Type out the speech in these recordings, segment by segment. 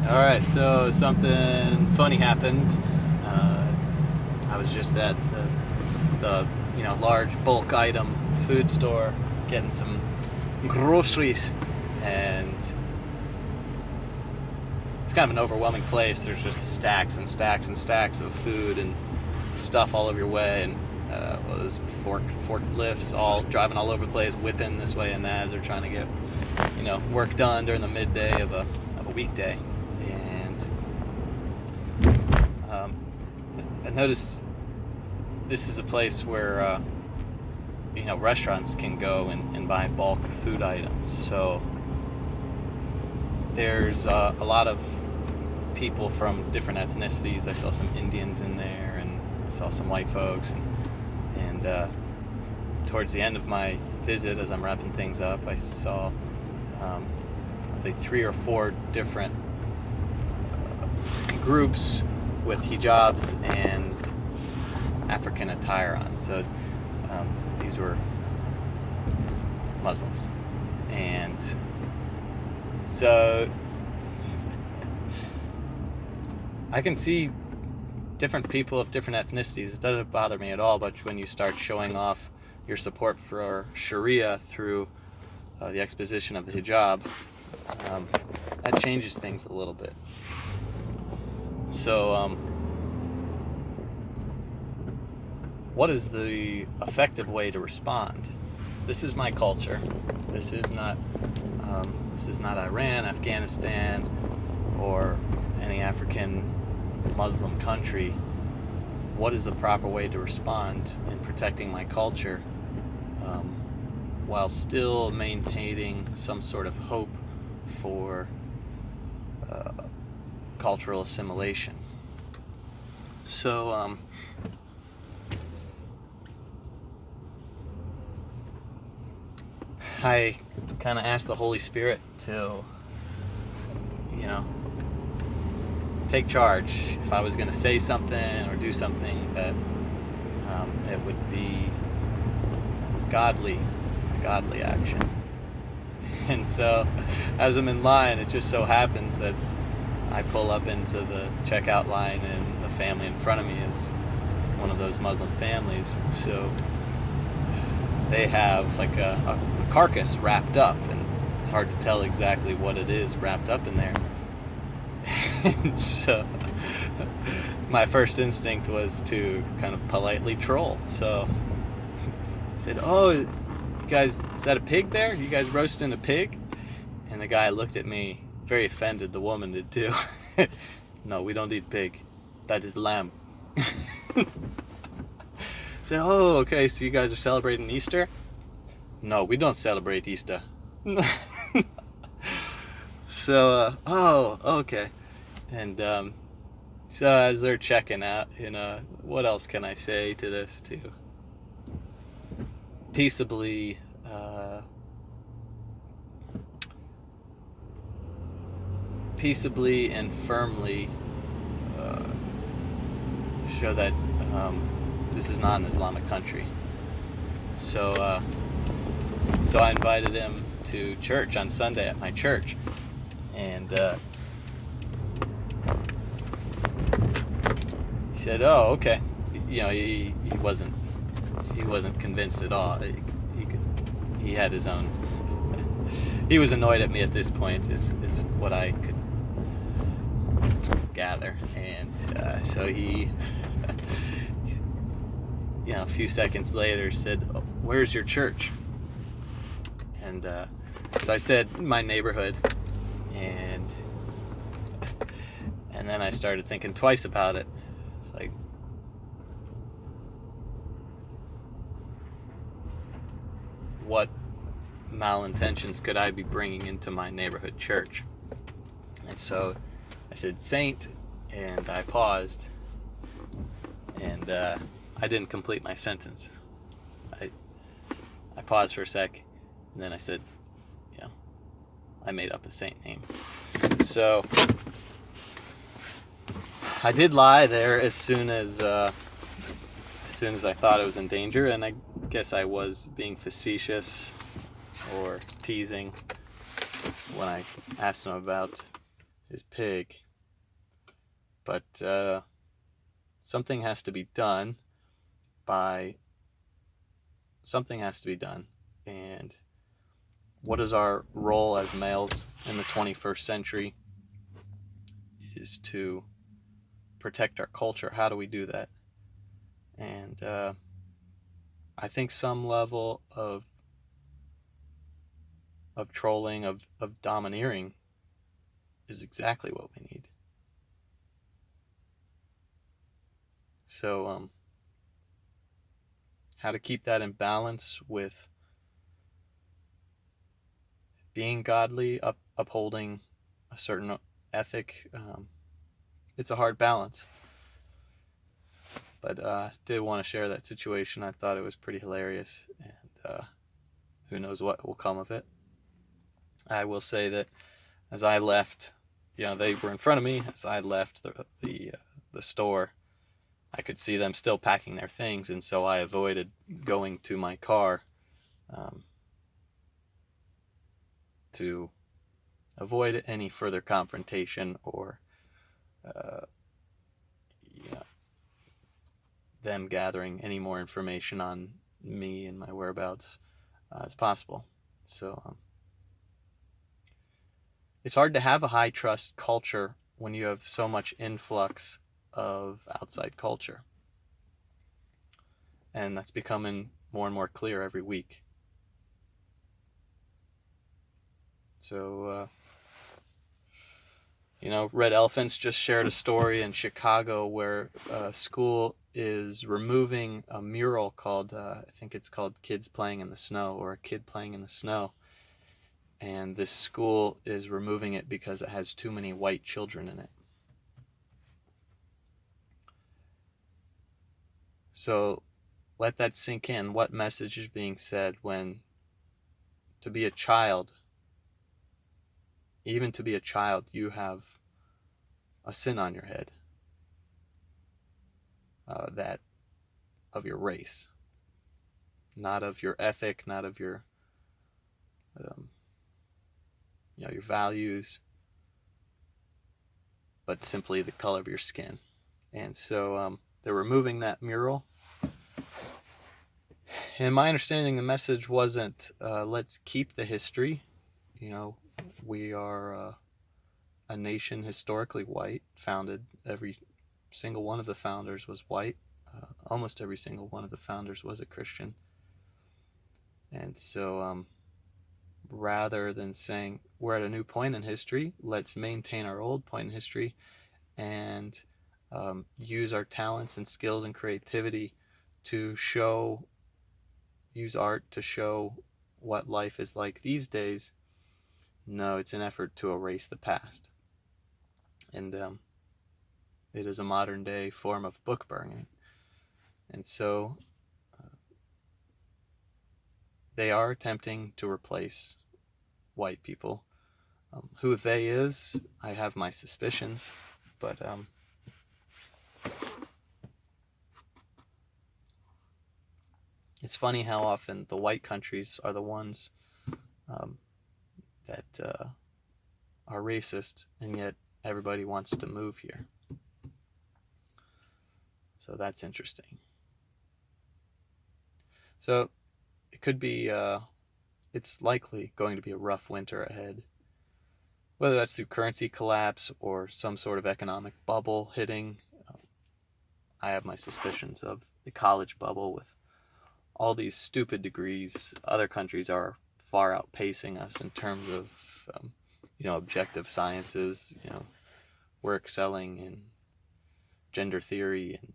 All right, so something funny happened. Uh, I was just at the large bulk item food store getting some groceries, and it's kind of an overwhelming place. There's just stacks and stacks and stacks of food and stuff all over your way, and those forklifts all driving all over the place, whipping this way and that as they're trying to get work done during the midday of a weekday. And I noticed this is a place where restaurants can go and buy bulk food items. So there's a lot of people from different ethnicities. I saw some Indians in there, and I saw some white folks, and towards the end of my visit, as I'm wrapping things up, I saw I think 3 or 4 different groups with hijabs and African attire on. So these were Muslims, and so I can see different people of different ethnicities. It doesn't bother me at all, but when you start showing off your support for Sharia through the exposition of the hijab, that changes things a little bit. So what is the effective way to respond? This is my culture. This is not Iran, Afghanistan, or any African Muslim country. What is the proper way to respond in protecting my culture while still maintaining some sort of hope for cultural assimilation? So I kind of asked the Holy Spirit to take charge. If I was going to say something or do something, that it would be a godly action. And so as I'm in line, it just so happens that I pull up into the checkout line, and the family in front of me is one of those Muslim families. So they have like a carcass wrapped up, and it's hard to tell exactly what it is wrapped up in there. And so my first instinct was to kind of politely troll. So I said, "Oh, you guys, is that a pig there? You guys roasting a pig?" And the guy looked at me, very offended. The woman did too. "No, we don't eat pig. That is lamb." I said, "Oh, okay, so you guys are celebrating Easter?" "No, we don't celebrate Easter." So, oh, okay. And so as they're checking out, what else can I say to this to peaceably and firmly show that this is not an Islamic country. So I invited him to church on Sunday at my church, and he said, "Oh, okay." He wasn't convinced at all. He had his own. He was annoyed at me at this point, is what I could gather, and so he, a few seconds later, said, "Oh, where's your church?" And so I said, "My neighborhood," and then I started thinking twice about it. It's like, what malintentions could I be bringing into my neighborhood church? And so I said saint, and I paused, and I didn't complete my sentence. I paused for a sec, and then I said, I made up a saint name. So I did lie there as soon as I thought it was in danger, and I guess I was being facetious or teasing when I asked him about his pig. But something has to be done and what is our role as males in the 21st century is to protect our culture. How do we do that? And I think some level of trolling, of domineering is exactly what we need. So how to keep that in balance with being godly, upholding a certain ethic, it's a hard balance. But I did want to share that situation. I thought it was pretty hilarious, and who knows what will come of it. I will say that as I left, they were in front of me. As I left the store, I could see them still packing their things, and so I avoided going to my car to avoid any further confrontation or them gathering any more information on me and my whereabouts as possible. So it's hard to have a high trust culture when you have so much influx of outside culture. And that's becoming more and more clear every week. So, Red Elephants just shared a story in Chicago where a school is removing a mural called, I think it's called Kids Playing in the Snow, or A Kid Playing in the Snow. And this school is removing it because it has too many white children in it. So let that sink in. What message is being said when to be a child, even to be a child, you have a sin on your head, that of your race, not of your ethic, not of your your values, but simply the color of your skin. And so they're removing that mural. And my understanding, the message wasn't let's keep the history. We are a nation historically white, founded. Every single one of the founders was white. Almost every single one of the founders was a Christian. And so rather than saying we're at a new point in history, let's maintain our old point in history and use our talents and skills and creativity to use art to show what life is like these days. No, it's an effort to erase the past. And it is a modern day form of book burning. And so they are attempting to replace white people. Who they is, I have my suspicions, but it's funny how often the white countries are the ones that are racist, and yet everybody wants to move here. So that's interesting. So it could be, it's likely going to be a rough winter ahead. Whether that's through currency collapse or some sort of economic bubble hitting. I have my suspicions of the college bubble with all these stupid degrees. Other countries are far outpacing us in terms of, objective sciences. We're excelling in gender theory and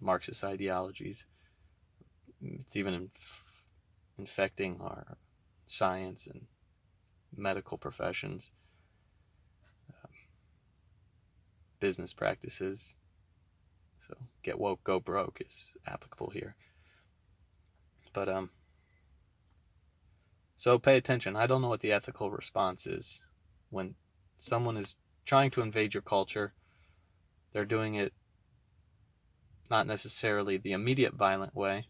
Marxist ideologies. It's even infecting our science and medical professions, business practices. So get woke, go broke is applicable here. But so pay attention. I don't know what the ethical response is when someone is trying to invade your culture. They're doing it not necessarily the immediate violent way,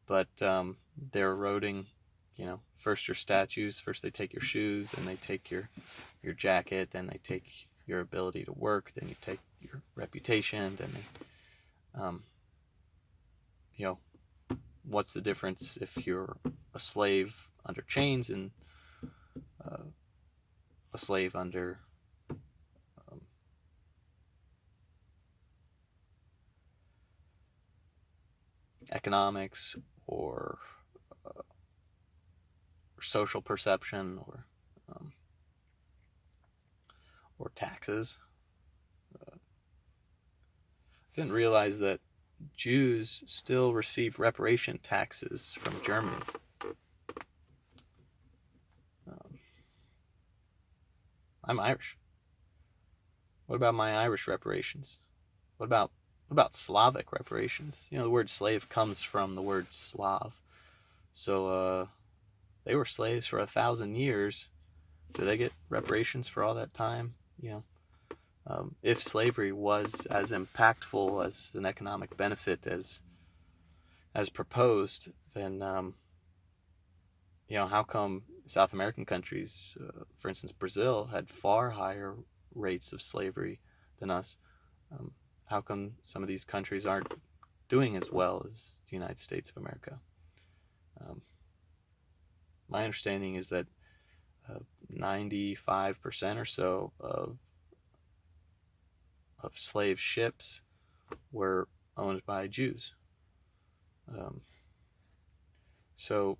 but they're eroding first your statues, first they take your shoes, then they take your jacket, then they take your ability to work, then you take your reputation, then they, what's the difference if you're a slave under chains and a slave under economics or social perception or taxes. I didn't realize that Jews still receive reparation taxes from Germany. I'm Irish. What about my Irish reparations? What about Slavic reparations? The word slave comes from the word Slav. So they were slaves for 1,000 years. Do they get reparations for all that time? If slavery was as impactful as an economic benefit as proposed, then how come South American countries, for instance Brazil, had far higher rates of slavery than us? How come some of these countries aren't doing as well as the United States of America? My understanding is that 95% or so of slave ships were owned by Jews. So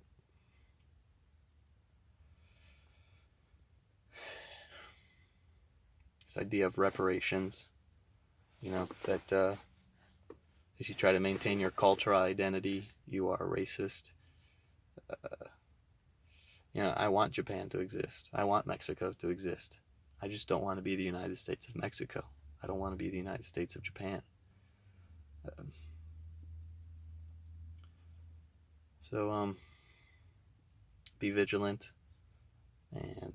this idea of reparations, that if you try to maintain your cultural identity, you are a racist. I want Japan to exist. I want Mexico to exist. I just don't want to be the United States of Mexico. I don't want to be the United States of Japan. So be vigilant and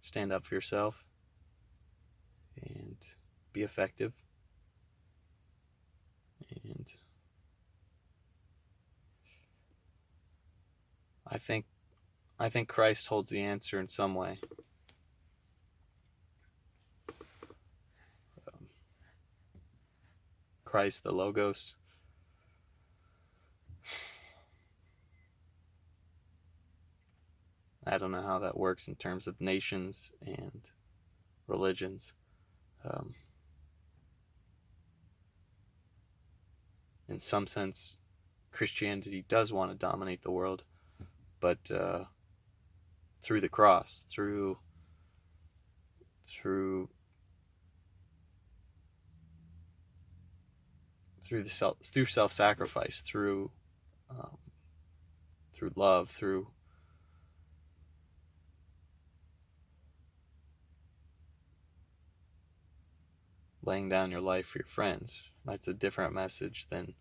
stand up for yourself and be effective. And I think Christ holds the answer in some way. Christ, the Logos. I don't know how that works in terms of nations and religions. In some sense, Christianity does want to dominate the world, but through the cross, through self-sacrifice, through love, through laying down your life for your friends. That's a different message than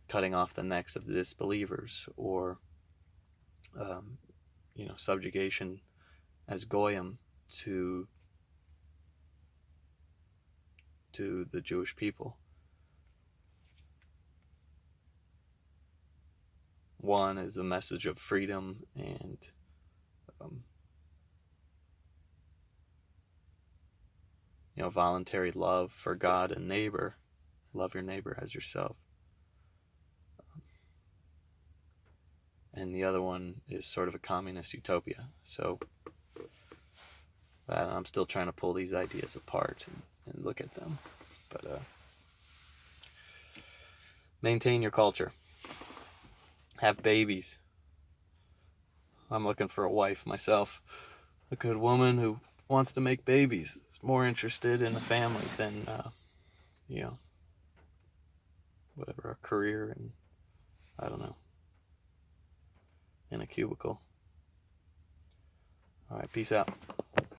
cutting off the necks of the disbelievers or subjugation as goyim to the Jewish people. One is a message of freedom and voluntary love for God and neighbor. Love your neighbor as yourself. And the other one is sort of a communist utopia. So I'm still trying to pull these ideas apart and look at them. But maintain your culture. Have babies. I'm looking for a wife myself. A good woman who wants to make babies. Is more interested in the family than, whatever, a career and, I don't know, in a cubicle. All right, peace out.